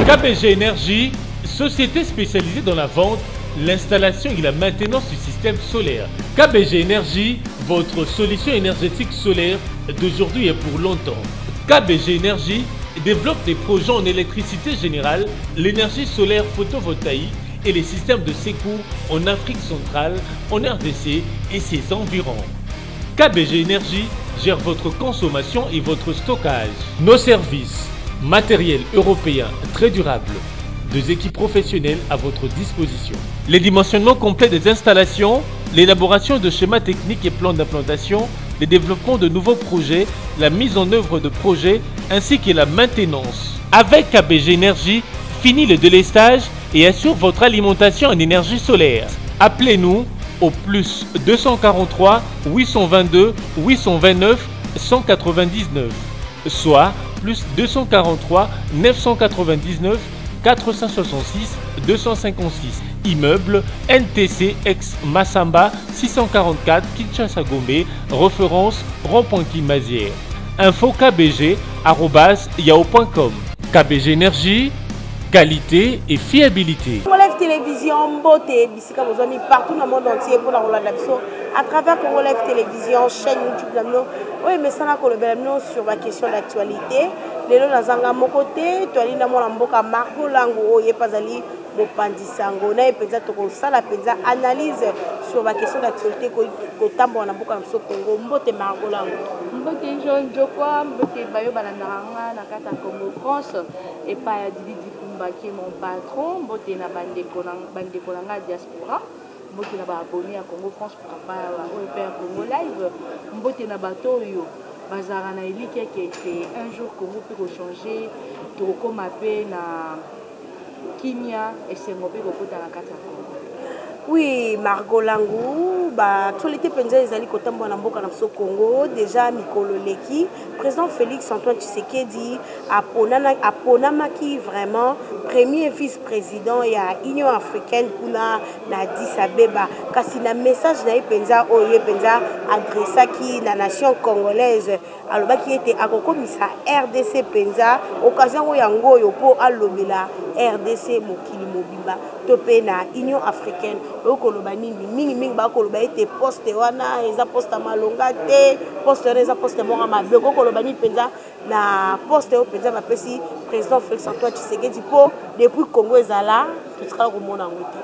KBG Énergie, société spécialisée dans la vente, l'installation et la maintenance du système solaire. KBG Énergie, votre solution énergétique solaire d'aujourd'hui et pour longtemps. KBG Énergie développe des projets en électricité générale, l'énergie solaire photovoltaïque et les systèmes de secours en Afrique centrale, en RDC et ses environs. KBG Énergie gère votre consommation et votre stockage. Nos services, matériel européen très durable, 2 équipes professionnelles à votre disposition. Les dimensionnements complets des installations, l'élaboration de schémas techniques et plans d'implantation, le développement de nouveaux projets, la mise en œuvre de projets ainsi que la maintenance. Avec KBG Énergie, fini le délestage et assure votre alimentation en énergie solaire. Appelez-nous au plus 243 822 829 199, soit plus 243 999 466 256. Immeuble NTC ex Massamba 644 Kinshasa Gombe, référence rond-point Kimazière. Info kbg@yahoo.com. KBG Énergie, qualité et fiabilité. Congolive Télévision, Mbote, Bissika Bozami, partout dans le monde entier pour la Rolanda Bisso, à travers Congolive Télévision, chaîne YouTube, oui, mais ça n'a sur la question d'actualité. Les gens dans mon côté, tu as dit dans mon amboka Marco Lango, il n'y a pas ali Mopandisango, na peut-être que ça la peut-être analyse sur la question d'actualité que tambo na amboka Bisso Congo, Mbote Marco Lango. Mbote Jean Jokwa, Mbote Bayo Balandaranga, na kata Congo France, et pas à Didi qui est mon patron, Mbote na bande kolanga diaspora. Mbote na ba abonné à Congo France pour pas au Congo Live. Mbote na bato yo bazara na elike qui était un jour Congo peut changer to koma pe na kimia et c'est mo pe ko na kata Congo. Oui, Margot Langou, l'actualité penza ezali kotambo na mboka na biso Congo, déjà Mikolo Leki, président Félix Antoine Tshisekedi aponamaki vraiment premier vice-président ya Union africaine kuna na Addis Abeba. Kasi na message na penza oye penza adressaki na nation congolaise alobaki ete akokomisa RDC penza occasion yango yo po alobela RDC mokili mobimba topé na Union africaine. Okoloba nini mingi bakoloba ete poste wana eza poste malonga te poste wana eza poste moko mabe okoloba nini penza na poste o penza bapesi président Félix Antoine Tshisekedi po depuis Congo ezala totikala komona ngo te.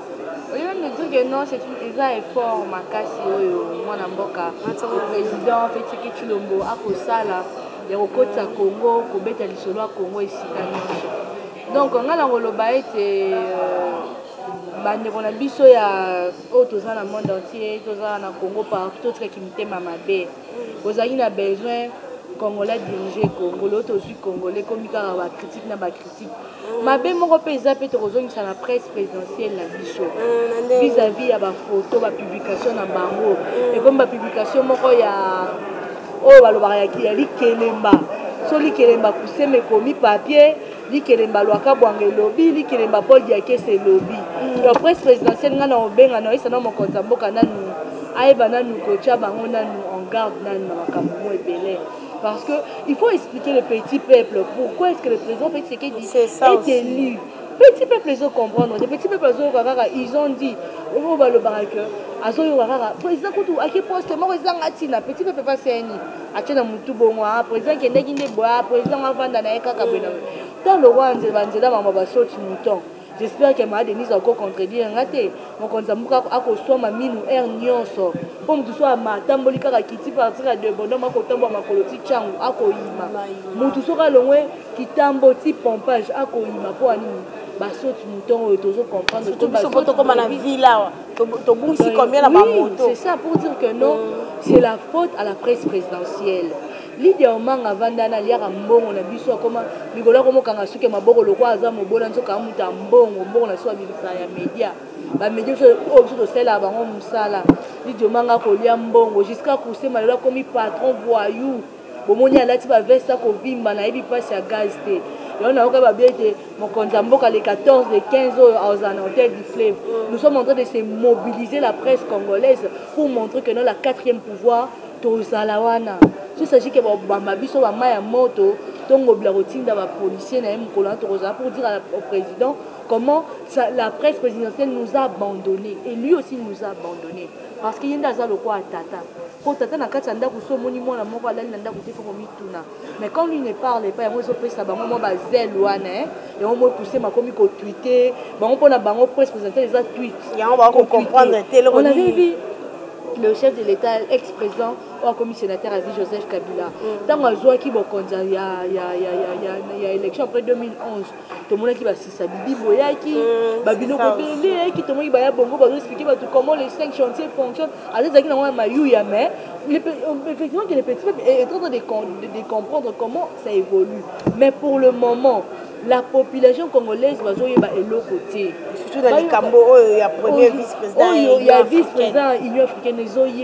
Oui, même me dire que non, c'est un effort makasi oyo mwana mboka président Félix Tshilombo akosala ya kokotisa Congo kobeta lisolo ya Congo esika nyonso. Donc ngala ngoloba ete bandeko na biso ya oyo toza na monde entier toza na Congo partout totikaki mitema mabe ozali na besoin congolais diriger Congo lo tozwi congolais komi kaka bacritique na bacritique mabe moko mpe eza mpe tokozongisa na presse présidentielle na biso vis-à-vis ya bafoto bapublication na bango ekomi bapublication moko ya oyo balobaka ya likelemba so likelemba kusema ekomi papier likelemba lwaka bwanga elobi likelemba Paul Diakese elobi la presse présidentielle nga na obenga na isa na mokonzi mboka nanu ayeba nanu kotia bango nanu en garde nanu na makambo mo ebele parce que il faut expliquer le petit peuple pourquoi est-ce que le président fait ce qu'il dit est élu. Petit peuple les ont comprendre les petits peuples ils ont dit au va le baraque azo yo kaka président kutu aki poste mo ezanga tina petit peuple pas seni atina mutu bongwa président kendeki nde boa président avanda na kaka bena dans le rwanda banzela mama basoti muton. J'espère que ma Denise a encore contredire ngate mon konzamuka akosoma minu nyonso comme tu sois ma tambolika ka kiti partir de bonhomme akotambo makoloti changu akoyima mutu soka longwe kitambo ti pompage akoyima po anini basoti muton oyo tozo comprendre que basoti comme na villa to bungisi combien na ba moto. C'est ça pour dire que non, c'est la faute à la presse présidentielle. L'idée au manga vandana liara mbongo na biso koma mikolo ko mokanga suke maboko lokwa aza mobona nzoka muta mbongo na so bibisa ya media ba media so to sela bango musala l'idée au manga ko lia mbongo jusqu'à kusema lelo komi patron voyou bomoni alati baveste akovimba nayebi mpasi ya gaz te yango nayoka babie ete mokonzi ya mboka le 14 le 15 oyo aza na hôtel du fleuve. Nous sommes en train de se mobiliser la presse congolaise pour montrer que non la 4e pouvoir tozala wana. Il s'agit que bamba biso bama ya moto tongo bla rotinda ba policier na mokolo toza pour dire au président comment la presse présidentielle nous a abandonnés et lui aussi nous a abandonnés parce qu'il y a le quoi tata pour tata na kati anda kuso moni mona moko ala nanda kuté fo mituna mais quand lui ne parle pas yango zo pesa bango mo ba zel wana et on mo pousser ma komi ko tweeter bango pona bango presse présidentielle les a tweet yango ba ko comprendre télé on avait vu le chef de l'État, ex-président, ou commis sénateur à vie Joseph Kabila. Dans la joie qui il y a élection après 2011, tout le monde qui va s'y Bibi Boya qui Babino Kopele qui tout le monde qui va bongo va expliquer comment les 5 chantiers fonctionnent. À cette époque, on a mais effectivement que les petits peuples est en train de comprendre comment ça évolue. Mais pour le moment, la population congolaise va jouer l'autre côté. Surtout dans les Cambo, il y a premier vice-président. Il y a vice-président Union africaine, ils ont eu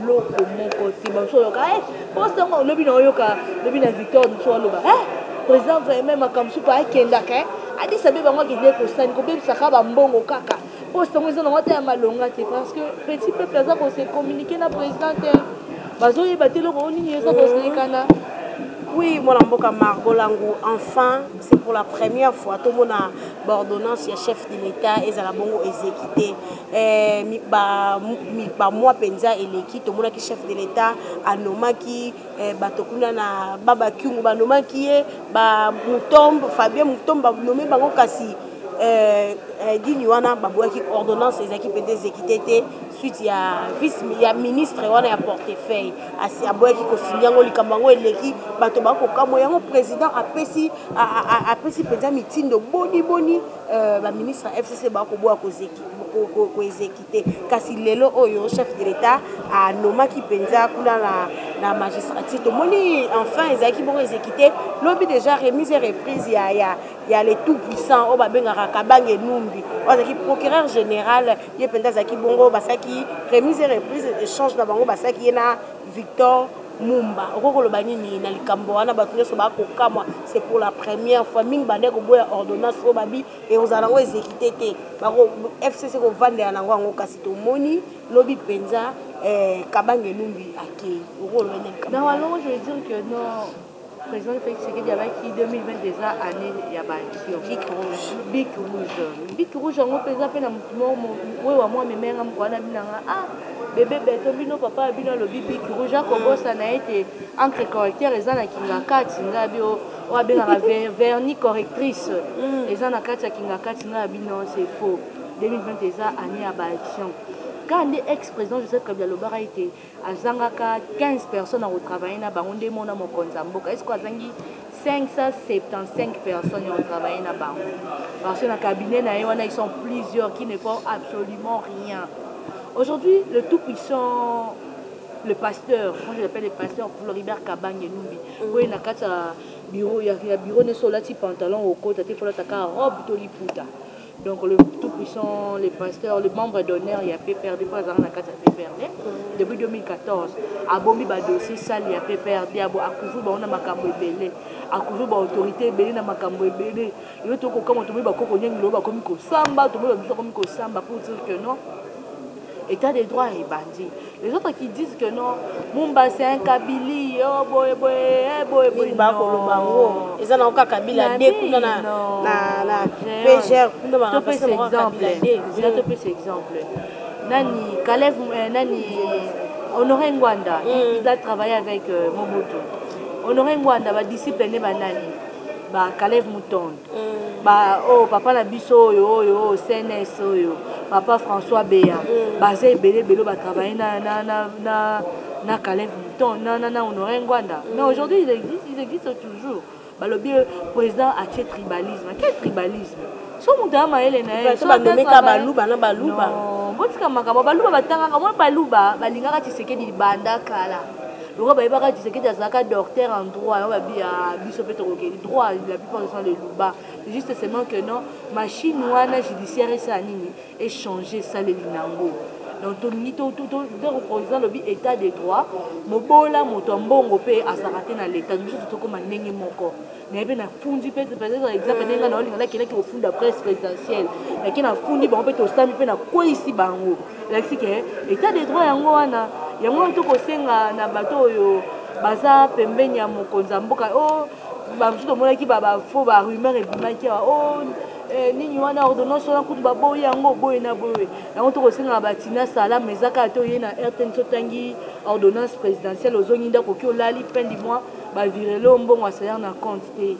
l'autre mon côté. Parce que le bin Victor nous soit là. Président vraiment comme ça pas Kendaka. A dit ça bien moi qui est pour ça, ko be saka ba mbongo kaka. Parce que nous on va te malonga parce que petit peuple ça qu'on se communiquer na président. Bazo y battre le roni ça parce que kana. Oui, mon amboka Margot Langou, enfin, c'est pour la première fois, tout le monde a l'ordonnance, il y a chef de l'État, et ça a bon exécuté. Moi, Penza et l'équipe, tout le monde a chef de l'État, à Nomaki, Batokuna na Baba Kyung, Nomaki, Moutombe, Fabien Moutombe, nommé Bango Kassi. Dini wana babouaki ordonnance les équipes des équités suite il y a ministre wana ya portefeuille asi abouaki ko sinyango likambango eleki bato ba ko kamoyango président apesi penza meeting de boni ba ministre FCC ba ko boa ko exécuter kasi lelo oyo chef de l'État a nomaki penza kuna na magistrature to moni enfin les équipes vont exécuter lobby déjà remise et reprise il y a les tout puissants au babengara kabange numbi ozaki procureur général ye penda zaki bongo basaki remise et reprise échange na bango basaki yena Victor Mumba okoko lobani ni na likambo wana batunya so ba kokamwa c'est pour la première fois ming bande ko boya ordonnance o babi et ozalango exécuter te bako FCC ko vande yango ngo kasi to moni lobby penza kabange numbi ake okoko lobani non alors je veux dire que non président Félix Tshisekedi avec qui 2020 déjà année il y a Bic Rouge on peut appeler moi moi mes mères am kwana binanga bébé beto bino papa bino le Bic Rouge a kobosa na été encre correcteur eza na kinga kati ngabio wa benga vernis correctrice eza na kati ya kinga kati ngabino c'est faux 2020 déjà année à action. Quand l'ex-président Joseph Kabila Lobara a été à Zangaka, 15 personnes ont travaillé dans Bangonde Mona Mokonzamboka. Est-ce qu'il y a 575 personnes qui ont travaillé dans Bangonde? Parce que dans le cabinet, ils sont plusieurs qui ne font absolument rien. Aujourd'hui, le tout-puissant, le pasteur, moi je l'appelle le pasteur Floribert Kabang Numbi. Oui, il y a bureau, il y a bureau de solati pantalon au côté, il faut la robe toliputa. Donc le tout-puissant, les pasteurs, les membres d'honneur, il y a PPRD, par exemple, depuis 2014. À Bombi, il dossier sale, il y a PPRD, à Koujou, on a Makambo Ebele, à Koujou, autorité Ebele, na Makambo Ebele. Il y a tout comme on tombe, comme Samba, comme Samba, pour dire que non. État des droits est bandit. Les autres qui disent que non, Mumba c'est un Kabili, oh boy, non. Ils ont encore Kabila, dès qu'on a PGR, on peut cet exemple. Nani, Kalev, Nani, Honoré Ngwanda, il a travaillé avec Mobutu. Honoré Ngwanda va discipliner Nani, Kalev Mouton. Oh papa na biso yo CNS yo papa François Béa basé belé va travailler na Kalev Mouton na Honoré Ngwanda mais aujourd'hui il existe toujours le président a fait tribalisme. Quel tribalisme? So mudama ele na so banomeka baluba na baluba non botika makabo baluba batanga moi baluba balingaka Tshisekedi banda kala. Donc, il y a des docteurs en droit, il y a des droits, la plupart sont les louba. C'est juste seulement que non, machine judiciaire est changée, ça les linango. donc par exemple le état de droit mobola moto mbongo pe azarate na l'état nous surtout comme ndenge moko na be na fundi peut être exemple ndenge na olinga kila ki ofunda presse présidentielle lakini na fundi ba peut osami pe na ko ici bango lakini que état de droit yango wana yango to ko senga na bato oyo baza pembeni ya mokonza mboka oh ba msuto mona ki ba faux ba rumeur et bimaki oh nini wana ordonnance wana kutu baboyi yango boye na boye yango tokosenga batina sala mais ezaka to ye na RTN sotangi ordonnance présidentielle ozongi ndako ki olali fin du mois bavirelo mbongo asalaire na compte te.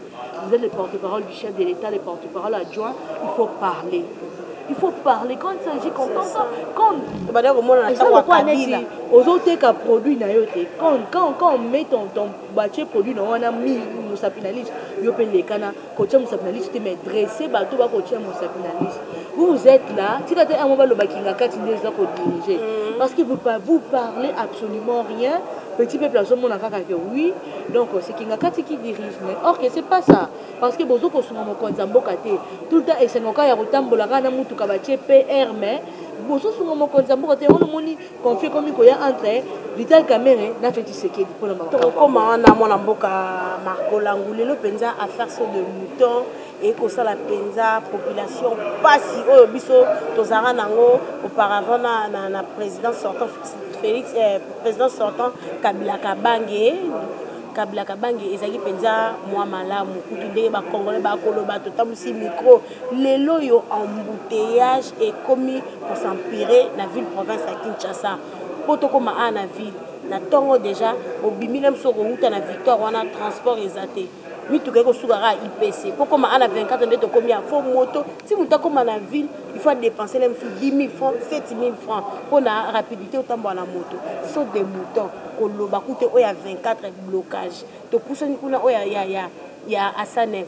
Vous êtes le porte-parole du chef de l'État, le porte-parole adjoint, il faut parler. Il faut parler quand il s'agit quand on produit quand on met ton bâché produit dans on a mis musapinaliste yo pe les kana coach musapinaliste mais dressé bateau ba coach musapinaliste vous êtes là si tu as un moment le bakinga kati déjà ko diriger parce que vous parlez absolument rien petit peuple à ce moment que oui donc c'est kinga kati qui dirige mais or que c'est pas ça parce que bozo ko sunga mokonza mboka te tout le temps et c'est ngoka ya kotambola kana mutu ka bache PR mais bozo sunga mokonza mboka te on moni confie comme ko ya entre Vital Kamerhe na Félix Tshisekedi pour le moment comme on a mon mboka Marco Langulelo penza à faire ça de mouton et que ça la penza population pas si oh biso tozara nango auparavant na président sortant Félix président sortant Kabila Kabange ezaki penza moi malamu kutu ndenge ba congolais ba koloba totamusi micro lelo yo embouteillage et commis pour s'empirer la ville province à Kinshasa potokoma ana ville na tongo déjà obimile msoko uta na victoire wana transport ezate mituka ko sugara IPC pokoma ana 24 ndeto komi a faux moto si muta koma na ville il faut dépenser les 10 000 francs 7 000 francs pour la rapidité autant dans la moto ce sont des moutons koloba koute oya 24 blocage to poussani kuna oya ya asanef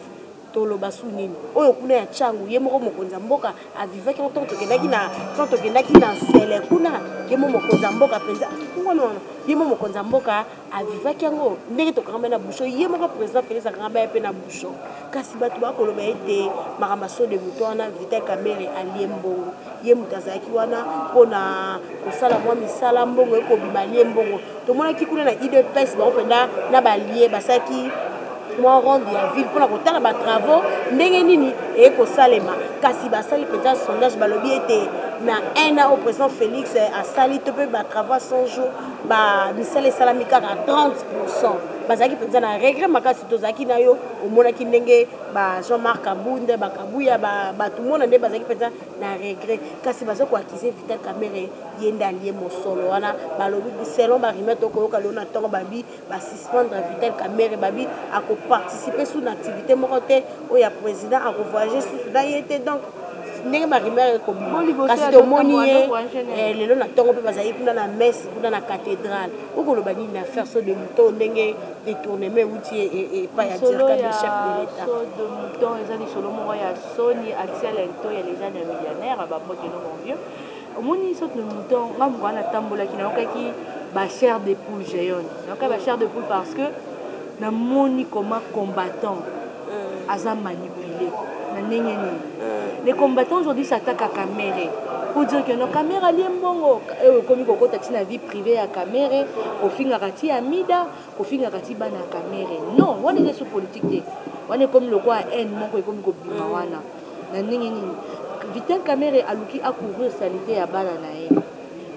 toloba sunini oyo kuna ya changu ye moko mokonza mboka avivaki tant tokendaki na sele kuna ye moko mokonza mboka penza ngono ye moko mokonza mboka avivaki yango ndenge tokanga na boucho ye moko président Félix akanga pe na boucho kasi batu bakoloba ete makambaso de mutona Vital Kamerhe aliembongo ye mutazaki wana pona kosala mwa misala mbongo ekobima liembongo tomona kikuna na IDPS bakopenda na balie basaki moi rendre la ville pour la côté ba travaux ndenge nini et ko salema kasi ba sali peut-être sondage balobi était na un an au président Félix a sali to pe ba travaux 100 jours ba misale salamika à 30% bazaki peut-être na regret makasi tozaki na yo au mona ki ndenge ba Jean-Marc Kabunde ba Kabuya ba tout monde ndé bazaki peut-être na regret kasi bazo ko accuser Vital Kamerhe yenda lié mo solo wana balobi selon ba rimeto ko ka lona tongo babi ba suspendre Vital Kamerhe babi a participer sous une activité morotée où il y a président à voyager sous là il était donc ndenge marimère comme kasi to moni lelo na tongo pe bazali kuna na messe kuna na cathédrale uko lo bani na faire ça de mouton ndenge détournement outil et pas ya dire comme le chef de l'état de mouton ezali solo moko ya Sony Axel Ento ya les jeunes millionnaires ba moto no mon vieux omoni saute le mouton ngam wana tambola kina okaki ba chair de poule géante donc ba chair de poule parce que na moni comment combattant aza manipulé na ndenge nini les combattants aujourd'hui s'attaquent à Kamerhe pour dire que nos caméras liembongo comme kokota tina vie privée à Kamerhe au fingarati amida au fingarati bana Kamerhe non on est sur politique on est comme le roi haine moko comme kobima wana na ndenge nini Vital Kamerhe aluki a couvrir salité ya bana na ye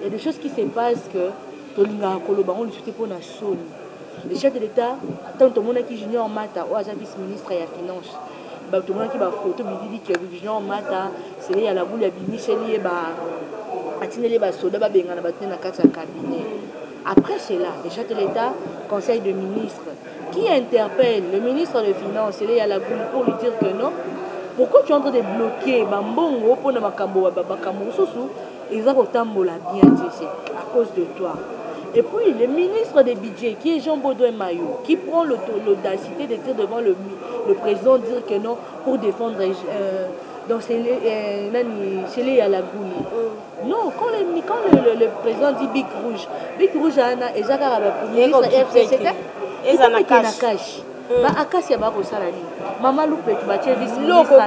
il y a des choses qui se passent que tolinga koloba on le souhaite pour na Sony. Le chef de l'État, tant que mon qui junior Mata, ou à vice-ministre et à finance, tout le monde qui va photo, il dit que junior Mata, c'est à la boule à Michel et les soldats, na cabinet. Après cela, le chef de l'État, conseil de ministre, qui interpelle le ministre des Finances, et à la boule pour lui dire que non. Pourquoi tu es en train de bloquer Bambongo pour ne pas ils ont tambola bien à cause de toi. Et puis le ministre des budgets, qui est Jean Baudouin Maillot, qui prend l'audacité de dire devant le président, dire que non, pour défendre donc c'est les à la Gouni. Non, quand le président dit Big Rouge, Anna et Jacques Arabou, ministre FCC, il y a cash. Akasia bakosala nini mama lupetu batie vice ministre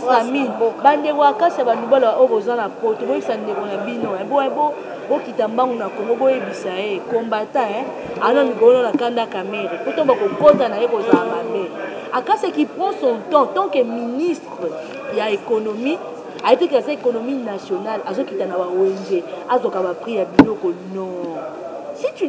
Amine bande wa Akasia banubala oyo boza na poto boyisa ndeko na bino bokita mbangu na Kongo boyebisa ye combattant ana mikolo na kanda Camere poto bakokota na ye kozala mabe. Akasia qui prend son temps tant que ministre ya économie a été que cette économie nationale a qui na ba ONG azoka ba prix ya biloko non. Si tu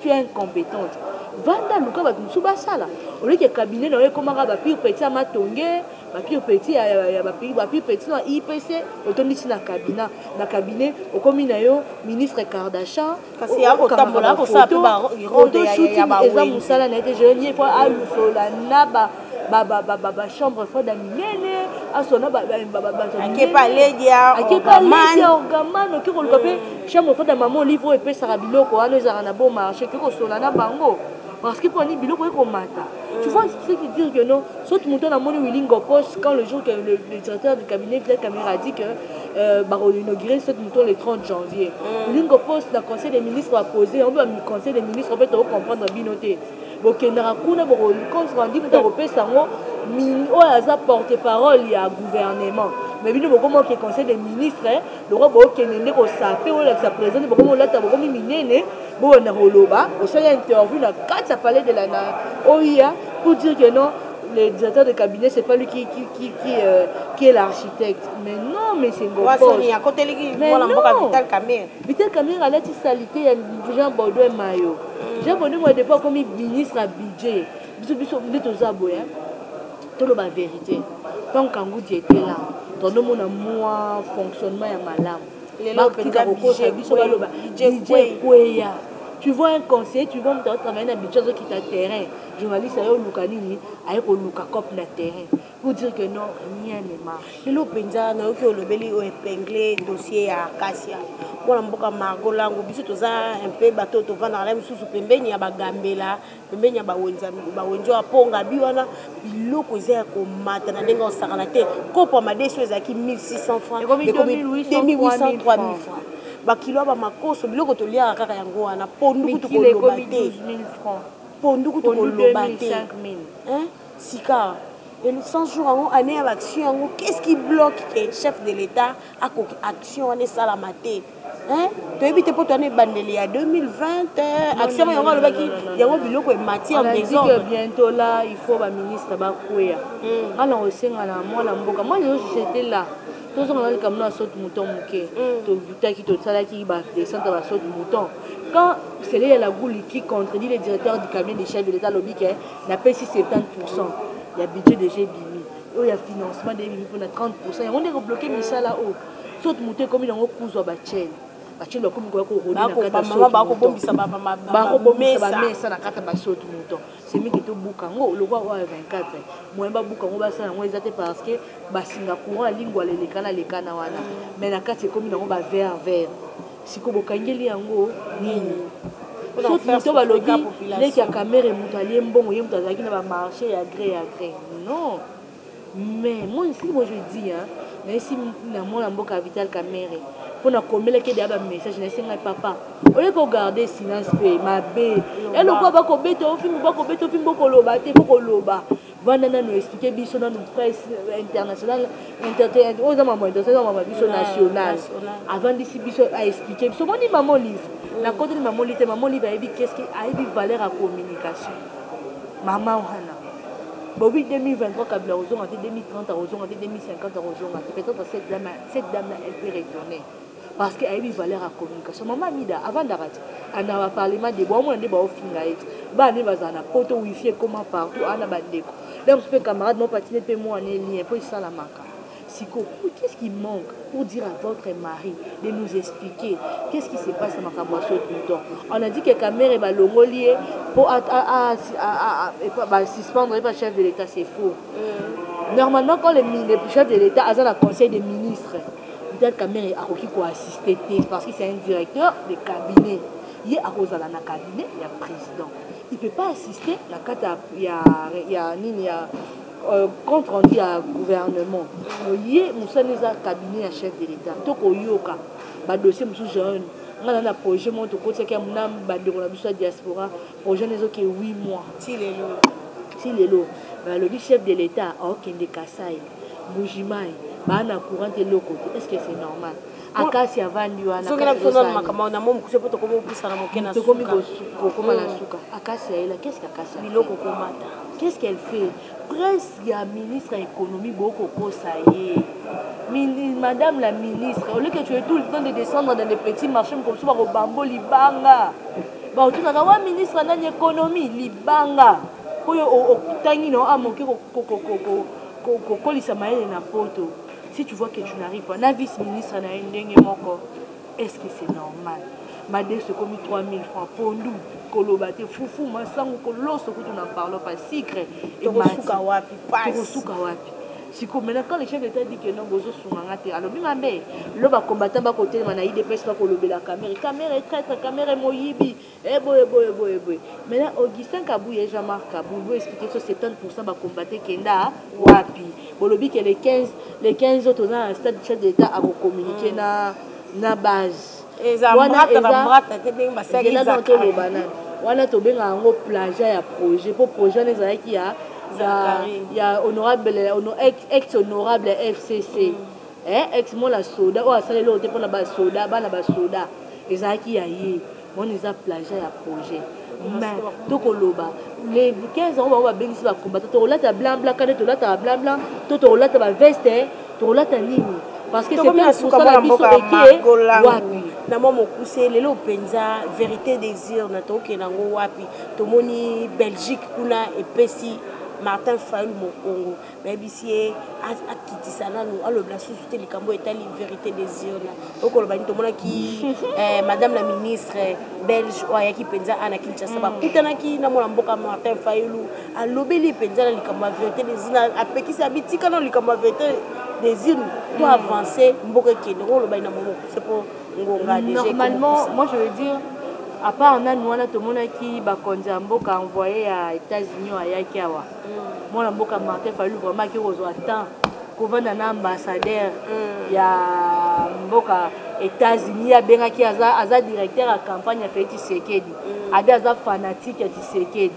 es incompétente, vanda luka ba musu basala. Au lieu que cabinet na komaka ba pire petit à matonge, ba pire petit ya ba pire petit na IPC, otondisi na cabinet okomi na yo ministre Kardashian kasi ya kotambola ko sa pe ba ronde ya ba eza musala na été jeune fois a lusola na ba chambre froide minene asona akepa ledia orgaman ki koluka pe chambre froide maman livre epesaka biloko wana ezaka na bon marché ki kosola na bango parce que pour ni biloko ekomata. Tu vois ce qui dit que non saute montant na moni Willingo Post quand le jour que le directeur du cabinet Fidel Caméra a dit que va inaugurer saute montant le 30 janvier. Willingo Post le conseil des ministres a posé on va conseil des ministres en fait on comprendre binoté. Bokendara kuna boko compte rendu pour repérer sango o aza porte-parole ya gouvernement mais bino boko mo ke conseil des ministres le roi boko kenende ko sape o la sa président boko mo lata boko mi minene bo na roloba o sa interview na quatre palais de la OIA pour dire que non le directeur de cabinet c'est pas lui qui est l'architecte mais non mais c'est bon Vital Caméra a la salité ya Jean Baudouin Mayo Jean Baudouin moi depuis comme ministre à budget biso tozaboya tout la vérité tant qu'angu était là dans le monde moi fonctionnement ya malam tu vois un conseiller tu vois travailler dans budget qui t'a terrain journaliste ayo lukanini ayeko luka cop na terrain pour dire que non rien ne marche lelo penza na yoki olobeli o épinglé dossier ya Akasia bona mboka Margot Langu biso toza un peu bato to vana la misusu pembeni ya bagambela pembeni ya bawenjo aponga biwana biloko eza ko mata na ndenga osakana te kopo madeso ezaki 1600 francs et comme 2800 3000 francs bakilo ba makoso biloko to lia kaka yango wana pondu kutu ko lobate 12000 francs pondu kutu ko lobate hein sika et 100 jours en année avec action qu'est-ce qui bloque le chef de l'état à action en salamate hein tu évite pour tourner bandeli à 2020 action yango lobaki yango biloko e matière en désordre que bientôt là il faut ba ministre ba kuya ala osenga na mwana mboka moi j'étais là tous on a le camion à saute mouton muké to vitaki to salaki ba descendre ba saute mouton quand c'est là la gouli qui contredit le directeur du cabinet des chefs de l'état lobby qui n'a pas 70%. Il y a budget de GBI, il y a financement de pour 30%. On est bloqué mais ça là haut. Saute monter comme il y a un cousin à chaîne. La chaîne comme quoi qu'on rodine à cata saute. Ba ko bombisa ba mesa na kata ba saute mouton. C'est mi qui to bukango le roi 24. Moi ba bukango ba ça moi exacté parce que ba Singapour lingua le kana wana. Mais na kata comme il y a un vert. Siko bokangeli yango nini. Saute mouton ba lobby les qui a caméra moutalie mbongo yé moutazaki na ba marché à gré non mais moi ici moi je dis hein mais si na mona mboka Vital Caméra pour na komela ke dia ba message na singa papa au lieu ko garder silence pe mabe et le quoi ba ko beto film boko loba te boko loba vanda na nous expliquer biso na nous presse internationale entertainment aux maman international biso national avant d'ici biso a expliquer biso moni maman livre na côté de maman livre a dit qu'est-ce qui a une valeur à communication maman wana bobi 2023 kabla ozonga en 2030 ozonga en 2050 ozonga peut-être cette dame là elle peut retourner parce qu'elle a une valeur à communication maman mida avant d'arrêter on a parlement de bon monde ba ofinga et ba ne bazana poto wifi comment partout ana bandeko donc ce camarade mon patiner pe moi en lien pour ça la marque Siko, qu'est-ce qui manque pour dire à votre mari de nous expliquer qu'est-ce qui se passe à Makaboisseau tout le temps? On a dit que Caméra va l'homolier pour suspendre le chef de l'État, c'est faux. Normalement, quand le chef de l'État a un conseil des ministres, peut-être Caméra a qui assister parce que c'est un directeur de cabinet. Il y a un cabinet, il y a un président. Il ne peut pas assister, il y a contre rendu à gouvernement il y a un cabinet à chef de l'État toko yoka ba dossier musu jeune on a un projet mon to côté qui a mon âme bande on a besoin de diaspora projet les autres 8 mois si les lots le chef de l'état okende Kasai Mujimai bana courant et loko est-ce que c'est normal akasi avandi wana soki na biso na makambo na momu kusepo to komo pusa na mokena to komi ko koma na suka akasi ela qu'est-ce qu'akasi biloko komata qu'est-ce qu'elle fait presque ya ministre de l'économie beaucoup kosa ye madame la ministre au lieu que tu es tout le temps de descendre dans des petits marchés comme ça au bambo libanga ba tu na wa ministre na l'économie libanga oyo otangi no amoke ko kolisa maele na poto. Si tu vois que tu n'arrives pas, na vice-ministre na ndenge moko, est-ce que c'est normal? Madé se commis 3000 francs pondu kolobate foufou masango koloso que tu n'en parles pas secret et masuka wapi pas suka wapi. Si comme maintenant quand les chefs d'état dit que non bozo sunganga te alors bima be lo ba combattant ba côté na IDPS pas kolobe la caméra est traître caméra moyibi boy maintenant Augustin Kabou et Jean-Marc Kabou vous expliquer sur 70% ba combattre kenda wapi bolobi que les 15 autres dans un stade chef d'état à communiquer na base wana to benga ngo plagiat ya projet pour projet les qui il y a honorable ex honorable FCC ex mon la soda o asale lo te pona ba soda bana ba soda ezaki ya ye mon eza plagiat ya projet mais to koloba les 15 ans on va bengisi ba combattre to lata blanc kana to lata blanc to lata ba veste to lata nini parce que c'est pas pour ça la biso wapi na mo mokuse lelo penza vérité désir na to ke nango wapi to moni Belgique kuna epesi Martin Fayulu Mokongo mais bisie akitisa nanu alobla susute likambo etali vérité désir na okoloba ni to mona ki madame la ministre belge oya ki penza ana Kinshasa ba kutanaki na mona mboka Martin Fayulu alobeli penza na likambo vérité désir na apekisa bitika na likambo vérité désir to avancer mboka kende okoloba na momo c'est pour ngonga déjà normalement moi je veux dire à part on a nous on a tout le monde qui ba konza mboka envoyé à États-Unis à Yakiawa moi mboka Martin Fayulu vraiment qui ozo attend ko vanda na ambassadeur ya mboka États-Unis ya benga ki aza directeur à campagne ya Félix Tshisekedi ade aza fanatique ya Tshisekedi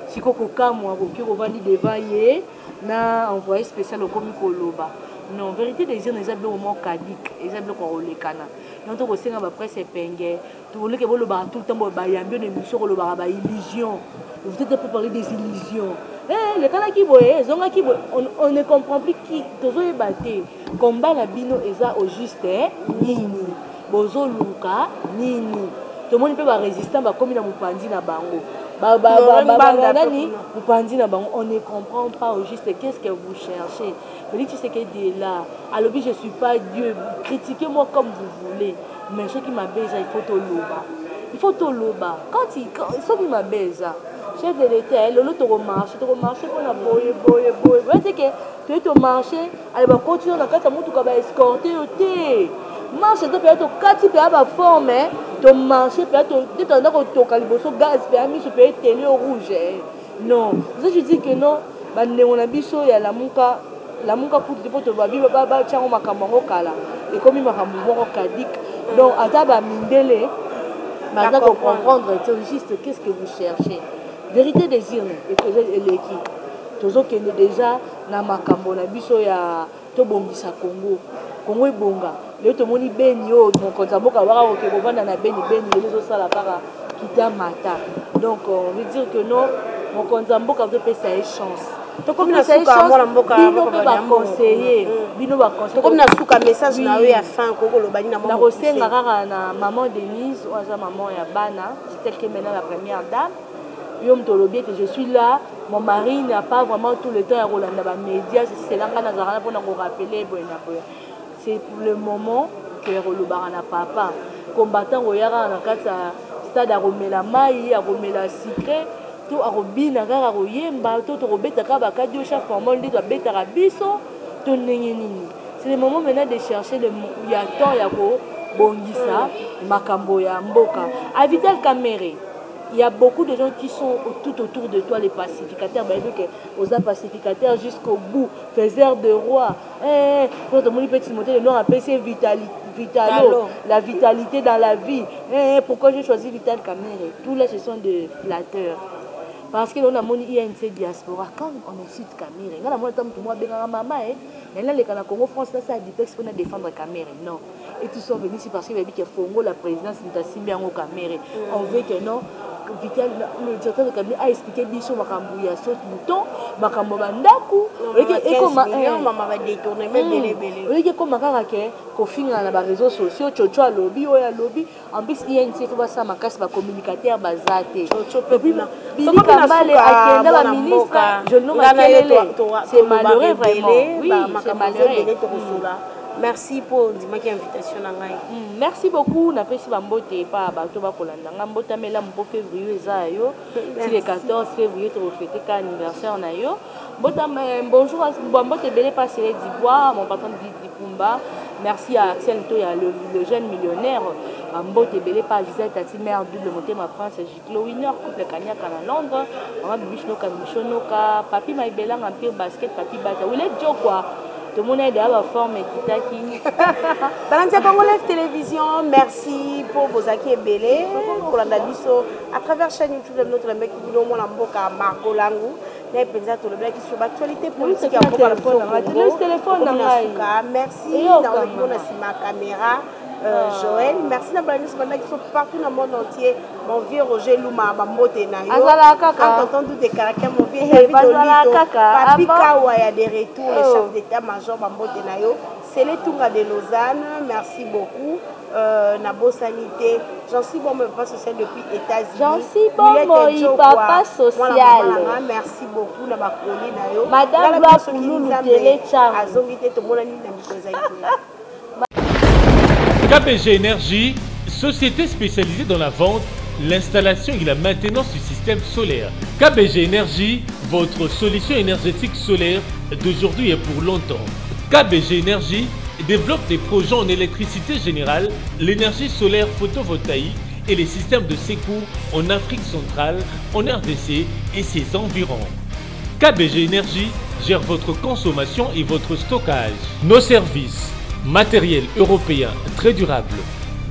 siko ko kamwa ko ki ko vandi devant ye na envoyé spécial au komi koloba non vérité des yeux les ablo mo kadik les ablo ko olekana donc to ko senga ba presse penge to le ke bolo ba tout le temps ba yambi de mission ko lo ba illusion vous êtes pour parler des illusions le kana ki boye zonga ki on ne comprend plus qui tozo e baté combat la bino eza au juste nini bozo luka nini to moni pe ba résistant ba komi na mupandi na bango on ne comprend pas au juste qu'est-ce que vous cherchez. Vous dites que est là. Alors je ne suis pas Dieu. Critiquez-moi comme vous voulez. Mais ce qui m'abaisse, il faut tout l'oba. Il faut tout l'oba. Quand ce qui m'abaisse, chef de l'État, l'autre marché pour la boye. Vous voyez que tu es au marché, elle va continuer dans la carte à mon tout cas escorter au thé. Marche to peut-être 4 types de forme to marcher peut-être to caliboso gaz permis sur peut télé rouge non je dis que non bande on a biso ya la muka pour to babi baba tchango makambo kala et comme makambo moko kadik donc ata ba mindele baza ko comprendre juste qu'est-ce que vous cherchez vérité désir et que eleki tozo kende déjà na makambo na biso ya to bongisa Congo ebonga le to moni beni o mon konza mboka waka ko kovanda na beni les zo sala kaka kita mata donc on veut dire que non mon konza mboka to pesa chance to comme na suka mwana mboka ba conseiller bino ba conseiller to comme na suka message na we ya fin ko kolobani na maman na kosenga kaka na maman Denise ou sa maman ya bana c'est elle qui est maintenant la première dame Yom Tolobi que je suis là mon mari n'a pas vraiment tout le temps à Rolanda ba médias c'est là quand nazara pour nous rappeler c'est pour le moment que Rolobara papa combattant Royara na kata stade à Romela Mai à Romela Sicré to a Robina kaka royemba to robeta ka ba kadio chef formal ndi to beta rabiso to nini c'est le moment maintenant de chercher le ya temps ya ko bongisa makambo ya mboka à Vital Caméré. Il y a beaucoup de gens qui sont tout autour de toi, les pacificateurs. Ben, donc, aux pacificateurs jusqu'au bout, faiseurs de roi. Quand on dit petit monter, le nom appelle c'est Vitalo, la vitalité dans la vie. Pourquoi j'ai choisi Vital Kamerhe? Tout là, ce sont des flatteurs. Parce que l'on a mon INC diaspora, quand on incite Kamerhe, on a mon temps pour moi, maman, maintenant les Congo France, là, ça a dit pour défendre Kamerhe. Non. Et tous sont venus ici parce qu'il y avait que Fongo, la présidence, nous a au Kamerhe. On veut que non. Vital, le directeur de cabinet a expliqué biso makambu ya saute mouton makambo bandaku et comment maman va détourner même belé et comment kaka ko finga na ba réseaux sociaux chocho lobby o ya lobby en plus INC faut ça makasi ba communicateur bazate chocho pepina Billy Kambale akenda ba ministre je ne m'appelle c'est malheureux vraiment oui c'est malheureux. Merci pour l'invitation. Merci beaucoup. Na pesi bambote pa bato ba kolanda ngambota mela mpo février ezayo. Si le 14 février to fêter ka anniversaire na yo. Bonjour à bambote belé passer d'Ivoire, mon patron Didi Pumba. Merci à Axel Toya le jeune millionnaire. Bambote belé pa Gisèle Tati mère double monter ma France Giclo winner couple Kanyaka na Londres. Maman Bishno Kamishonoka, papi Maïbela Empire basket papi Bata. Où est Joe quoi? Tout le monde est dans la forme et qui Balantia Congolaise Télévision, merci pour vos acquis belés, pour l'analyse à travers la chaîne YouTube de notre mec qui dit au moins l'amboka Margot Langou. Nous avons tout le blague sur l'actualité politique. Merci dans ma caméra. Joël, merci d'avoir qui sont partout dans le monde entier. Mon vieux Roger Louma, Bambote Nayo. Quand on entend tous des caractères, mon vieux David Olito, Papi Kawa, il y a des retours, le chef d'état-major Bambote Nayo. C'est les tours de Lausanne, merci beaucoup. Nabo Sanité, j'en suis bon, mais pas social depuis États-Unis. J'en suis bon, papa social. Merci beaucoup, Nayo. Madame Loulou, Télécharge. KBG Énergie, société spécialisée dans la vente, l'installation et la maintenance du système solaire. KBG Énergie, votre solution énergétique solaire d'aujourd'hui et pour longtemps. KBG Énergie développe des projets en électricité générale, l'énergie solaire photovoltaïque et les systèmes de secours en Afrique centrale, en RDC et ses environs. KBG Énergie gère votre consommation et votre stockage. Nos services, matériel européen très durable,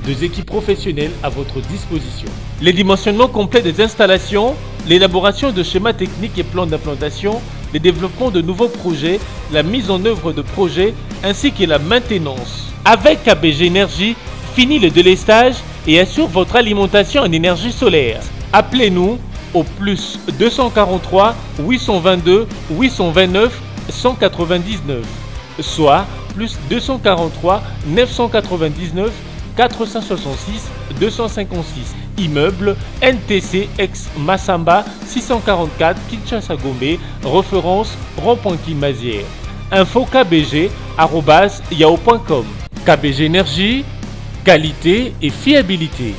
2 équipes professionnelles à votre disposition. Les dimensionnements complets des installations, l'élaboration de schémas techniques et plans d'implantation, le développement de nouveaux projets, la mise en œuvre de projets ainsi que la maintenance. Avec KBG Énergie, fini le délestage et assure votre alimentation en énergie solaire. Appelez-nous au plus 243 822 829 199, soit plus 243 999 466 256. Immeuble NTC ex Massamba 644 Kinshasa Gombe, référence rond-point Kimazière. Info kbg@yahoo.com. KBG Énergie, qualité et fiabilité.